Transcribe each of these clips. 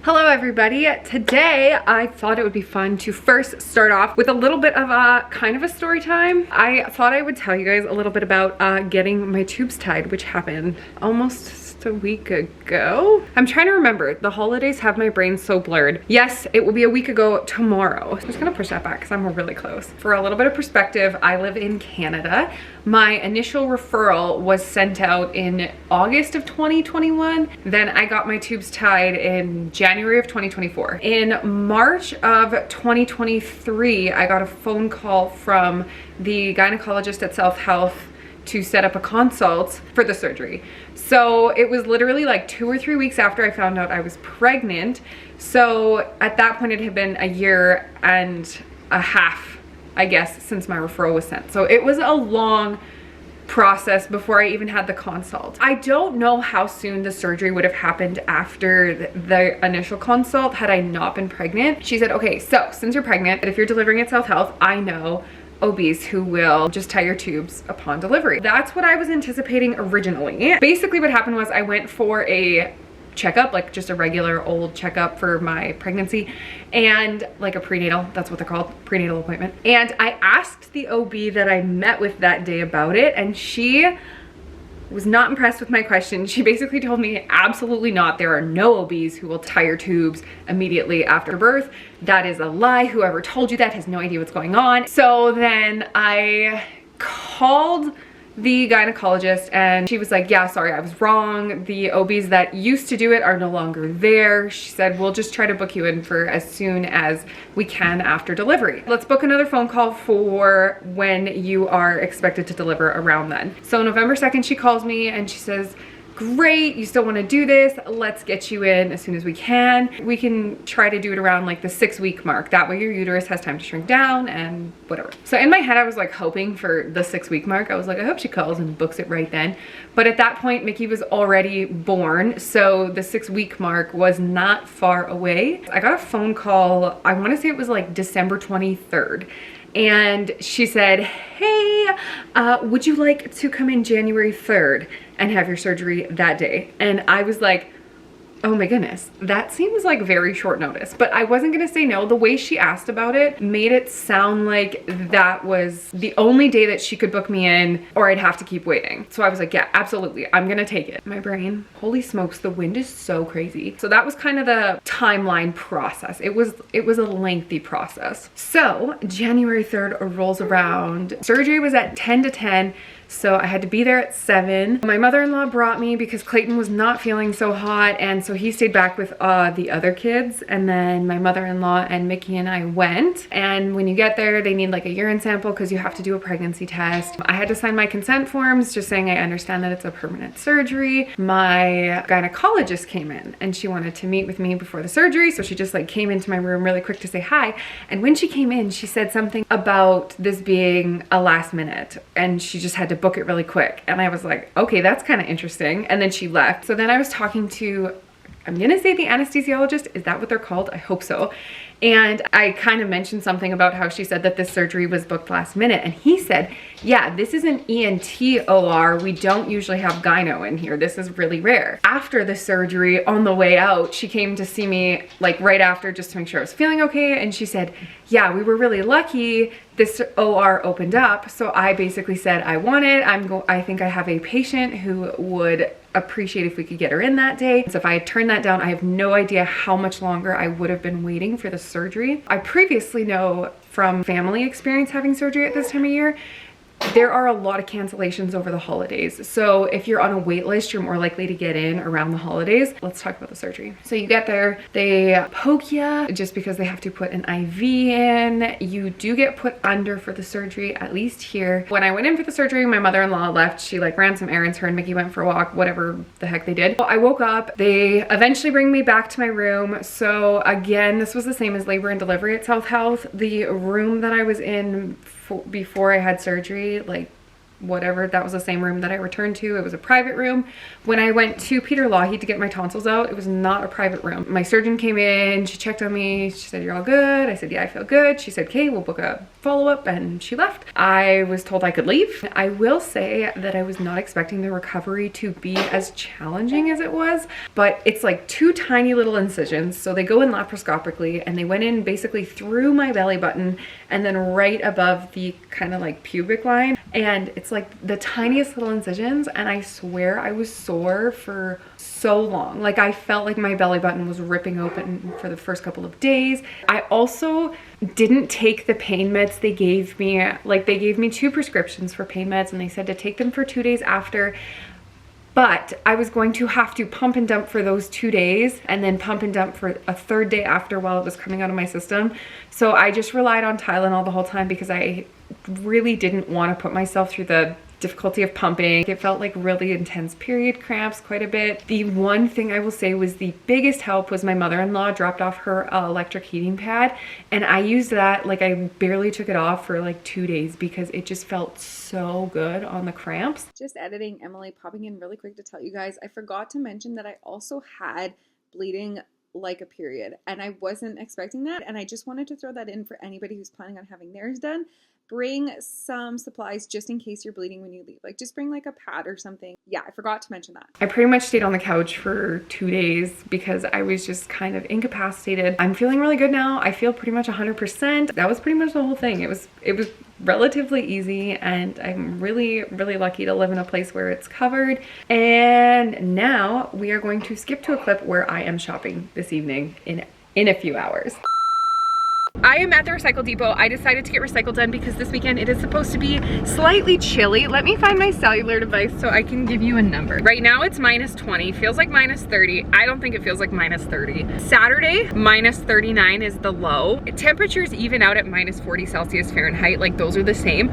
Hello everybody. Today I thought it would be fun to first start off with a little bit of a kind of a story time. I thought I would tell you guys a little bit about getting my tubes tied, which happened almost a week ago. I'm trying to remember. The holidays have my brain so blurred. Yes, it will be a week ago tomorrow. I'm just gonna push that back because I'm really close. For a little bit of perspective, I live in Canada. My initial referral was sent out in August of 2021. Then I got my tubes tied in January of 2024. In March of 2023, I got a phone call from the gynecologist at South Health to set up a consult for the surgery. So it was literally like 2 or 3 weeks after I found out I was pregnant. So at that point it had been a year and a half, I guess, since my referral was sent. So it was a long process before I even had the consult. I don't know how soon the surgery would have happened after the initial consult had I not been pregnant. She said, okay, so since you're pregnant, if you're delivering at South Health, I know OBs who will just tie your tubes upon delivery. That's what I was anticipating originally. Basically what happened was I went for a checkup, like just a regular old checkup for my pregnancy, and like a prenatal, that's what they're called, prenatal appointment. And I asked the OB that I met with that day about it, and she was not impressed with my question. She basically told me absolutely not. There are no OBs who will tie your tubes immediately after birth. That is a lie. Whoever told you that has no idea what's going on. So then I called the gynecologist and she was like, yeah, sorry, I was wrong. The OBs that used to do it are no longer there. She said, we'll just try to book you in for as soon as we can after delivery. Let's book another phone call for when you are expected to deliver around then. So November 2nd, she calls me and she says, great, you still want to do this? Let's get you in as soon as we can. We can try to do it around like the 6-week mark. That way your uterus has time to shrink down and whatever. So in my head, I was like hoping for the 6-week mark. I was like, I hope she calls and books it right then. But at that point, Mickey was already born. So the 6-week mark was not far away. I got a phone call, I want to say it was like December 23rd. And she said, hey, would you like to come in January 3rd and have your surgery that day? And I was like, oh my goodness, that seems like very short notice. But I wasn't gonna say no. The way she asked about it made it sound like that was the only day that she could book me in or I'd have to keep waiting. So I was like, yeah, absolutely, I'm gonna take it. My brain, holy smokes, the wind is so crazy. So that was kind of the timeline process. It was a lengthy process. So January 3rd rolls around. Surgery was at 10 to 10. So I had to be there at 7. My mother-in-law brought me because Clayton was not feeling so hot, and so he stayed back with the other kids, and then my mother-in-law and Mickey and I went. And when you get there, they need like a urine sample because you have to do a pregnancy test. I had to sign my consent forms just saying I understand that it's a permanent surgery. My gynecologist came in and she wanted to meet with me before the surgery, so she just like came into my room really quick to say hi. And when she came in, she said something about this being a last minute, and she just had to book it really quick. And I was like, okay, that's kind of interesting. And then she left. So then I was talking to, I'm gonna say the anesthesiologist. Is that what they're called? I hope so. And I kind of mentioned something about how she said that this surgery was booked last minute. And he said, yeah, this is an ENT OR. We don't usually have gyno in here. This is really rare. After the surgery, on the way out, she came to see me like right after just to make sure I was feeling okay. And she said, yeah, we were really lucky. This OR opened up. So I basically said, I want it. I think I have a patient who would appreciate if we could get her in that day. So if I had turned that down, I have no idea how much longer I would have been waiting for the surgery. I previously know from family experience having surgery at this time of year, there are a lot of cancellations over the holidays. So if you're on a wait list, you're more likely to get in around the holidays. Let's talk about the surgery. So you get there, they poke you just because they have to put an IV in. You do get put under for the surgery, at least here. When I went in for the surgery, my mother-in-law left. She like ran some errands. Her and Mickey went for a walk, whatever the heck they did. Well, I woke up. They eventually bring me back to my room. So again, this was the same as labor and delivery at South Health. The room that I was in before I had surgery, like whatever. That was the same room that I returned to. It was a private room. When I went to Peter Lougheed to get my tonsils out, it was not a private room. My surgeon came in, she checked on me, she said, "You're all good." I said, "Yeah, I feel good." She said, "Okay, we'll book a follow-up," and she left. I was told I could leave. I will say that I was not expecting the recovery to be as challenging as it was, but it's like 2 tiny little incisions. So they go in laparoscopically, and they went in basically through my belly button and then right above the kind of like pubic line. And it's like the tiniest little incisions, and I swear I was sore for so long. Like I felt like my belly button was ripping open for the first couple of days. I also didn't take the pain meds they gave me. Like they gave me 2 prescriptions for pain meds, and they said to take them for 2 days after. But I was going to have to pump and dump for those 2 days and then pump and dump for a 3rd day after while it was coming out of my system. So I just relied on Tylenol the whole time because I really didn't want to put myself through the difficulty of pumping. It felt like really intense period cramps quite a bit. The one thing I will say was the biggest help was my mother-in-law dropped off her electric heating pad, and I used that. Like I barely took it off for like 2 days because it just felt so good on the cramps. Just editing, Emily, popping in really quick to tell you guys, I forgot to mention that I also had bleeding like a period, and I wasn't expecting that, and I just wanted to throw that in for anybody who's planning on having theirs done. Bring some supplies just in case you're bleeding when you leave. Like just bring like a pad or something. Yeah, I forgot to mention that. I pretty much stayed on the couch for 2 days because I was just kind of incapacitated. I'm feeling really good now. I feel pretty much 100%. That was pretty much the whole thing. It was relatively easy, and I'm really lucky to live in a place where it's covered. And now we are going to skip to a clip where I am shopping this evening in a few hours. I am at the recycle depot. I decided to get recycle done because this weekend it is supposed to be slightly chilly. Let me find my cellular device so I can give you a number. Right now it's -20, feels like -30. I don't think it feels like -30. Saturday, -39 is the low. Temperatures even out at -40 Celsius Fahrenheit, like those are the same.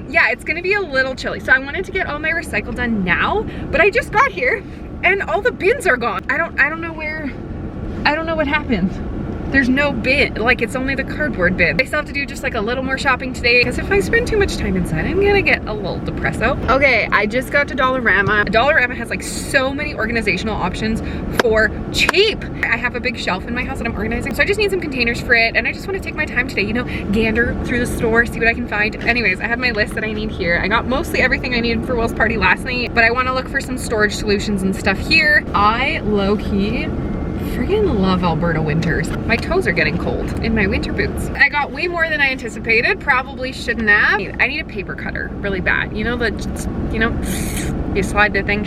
Yeah, it's gonna be a little chilly. So I wanted to get all my recycle done now, but I just got here and all the bins are gone. I don't know what happened. There's no bin, like it's only the cardboard bin. I still have to do just like a little more shopping today because if I spend too much time inside, I'm gonna get a little depresso. Okay, I just got to Dollarama. Dollarama has like so many organizational options for cheap. I have a big shelf in my house that I'm organizing, so I just need some containers for it, and I just want to take my time today, you know, gander through the store, see what I can find. Anyways, I have my list that I need here. I got mostly everything I needed for Will's party last night, but I want to look for some storage solutions and stuff here. I low-key freaking love Alberta winters. My toes are getting cold in my winter boots. I got way more than I anticipated. Probably shouldn't have. I need a paper cutter really bad. You know, you slide the thing.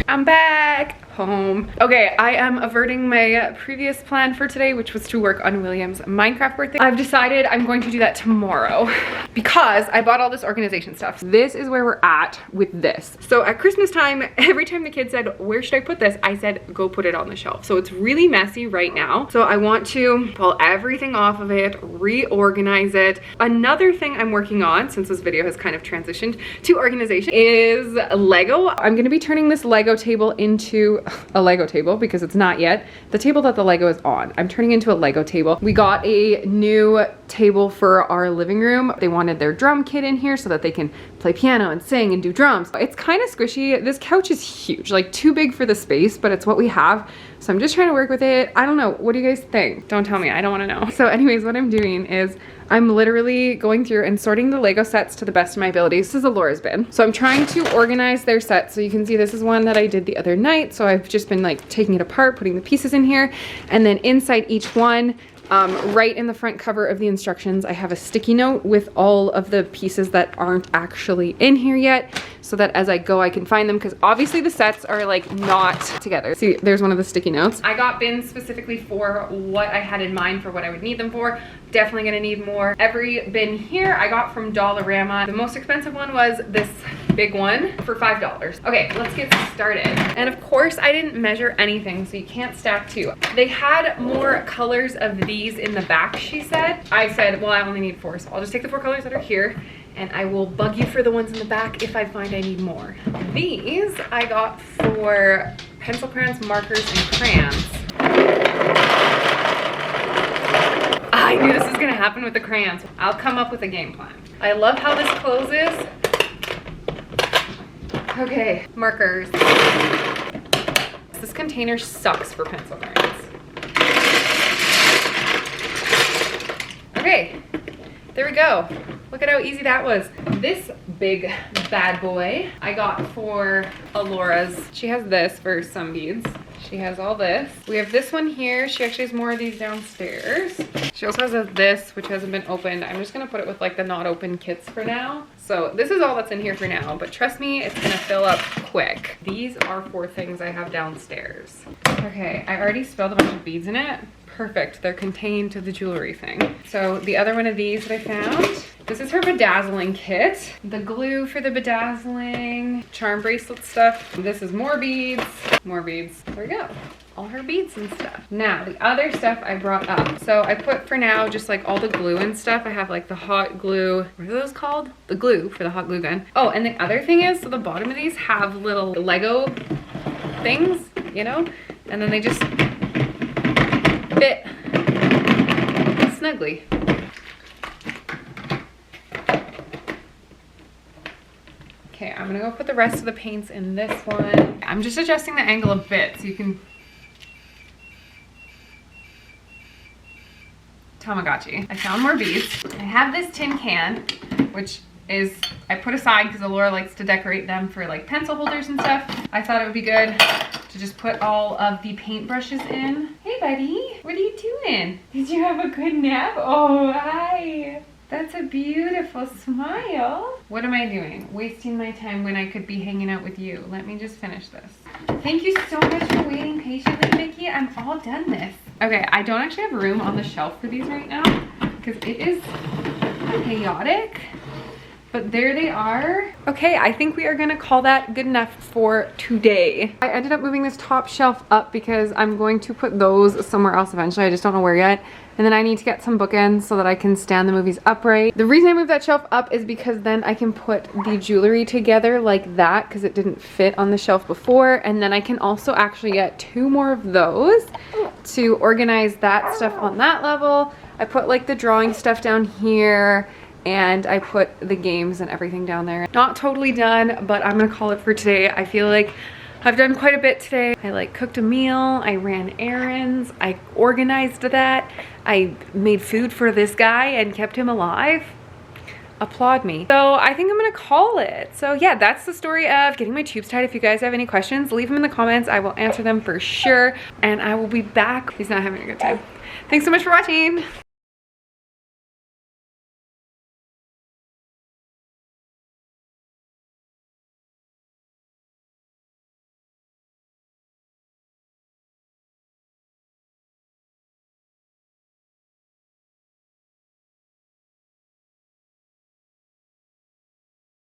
I'm back home. Okay, I am averting my previous plan for today, which was to work on William's Minecraft birthday. I've decided I'm going to do that tomorrow because I bought all this organization stuff. This is where we're at with this. So at Christmas time, every time the kids said, "Where should I put this?" I said, "Go put it on the shelf." So it's really messy right now. So I want to pull everything off of it, reorganize it. Another thing I'm working on, since this video has kind of transitioned to organization, is Lego. I'm gonna be turning this Lego table into a Lego table because it's not yet the table that the Lego is on. I'm turning into a Lego table. We got a new table for our living room. They wanted their drum kit in here so that they can play piano and sing and do drums. It's kind of squishy. This couch is huge, like too big for the space, but it's what we have. So I'm just trying to work with it. I don't know. What do you guys think? Don't tell me. I don't want to know. So anyways, what I'm doing is I'm literally going through and sorting the Lego sets to the best of my abilities. This is Alora's bin. So I'm trying to organize their sets. So you can see this is one that I did the other night. So I've just been like taking it apart, putting the pieces in here, and then inside each one, right in the front cover of the instructions, I have a sticky note with all of the pieces that aren't actually in here yet, so that as I go I can find them, because obviously the sets are like not together. See, there's one of the sticky notes. I got bins specifically for what I had in mind for what I would need them for. Definitely gonna need more. Every bin here I got from Dollarama. The most expensive one was this big one for $5. Okay, let's get started. And of course I didn't measure anything, so you can't stack two. They had more colors of these in the back, she said. I said, well, I only need 4, so I'll just take the 4 colors that are here, and I will bug you for the ones in the back if I find I need more. These I got for pencil crayons, markers, and crayons. I knew this was gonna happen with the crayons. I'll come up with a game plan. I love how this closes. Okay, markers. This container sucks for pencil marks. Okay, there we go. Look at how easy that was. This big bad boy I got for Alora's. She has this for some beads. She has all this. We have this one here. She actually has more of these downstairs. She also has this, which hasn't been opened. I'm just gonna put it with like the not open kits for now. So this is all that's in here for now, but trust me, it's gonna fill up quick. These are 4 things I have downstairs. Okay, I already spilled a bunch of beads in it. Perfect, they're contained to the jewelry thing. So the other one of these that I found, this is her bedazzling kit. The glue for the bedazzling, charm bracelet stuff. This is more beads, more beads. There we go. All her beads and stuff. Now, the other stuff I brought up. So I put for now just like all the glue and stuff. I have like the hot glue, what are those called? The glue for the hot glue gun. Oh, and the other thing is, so the bottom of these have little Lego things, you know? And then they just fit snugly. Okay, I'm gonna go put the rest of the paints in this one. I'm just adjusting the angle a bit so you can... Tamagotchi. I found more beads. I have this tin can, which is, I put aside because Alora likes to decorate them for like pencil holders and stuff. I thought it would be good to just put all of the paintbrushes in. Hey buddy, what are you doing? Did you have a good nap? Oh, hi. That's a beautiful smile. What am I doing? Wasting my time when I could be hanging out with you. Let me just finish this. Thank you so much for waiting patiently, Mickey. I'm all done this. Okay, I don't actually have room on the shelf for these right now because it is chaotic. But there they are. Okay, I think we are gonna call that good enough for today. I ended up moving this top shelf up because I'm going to put those somewhere else eventually. I just don't know where yet. And then I need to get some bookends so that I can stand the movies upright. The reason I moved that shelf up is because then I can put the jewelry together like that because it didn't fit on the shelf before. And then I can also actually get 2 more of those to organize that stuff on that level. I put like the drawing stuff down here, and I put the games and everything down there. Not totally done, but I'm gonna call it for today. I feel like I've done quite a bit today. I like cooked a meal, I ran errands, I organized that, I made food for this guy and kept him alive. Applaud me. So I think I'm gonna call it. So yeah, that's the story of getting my tubes tied. If you guys have any questions, leave them in the comments. I will answer them for sure. And I will be back. He's not having a good time. Thanks so much for watching.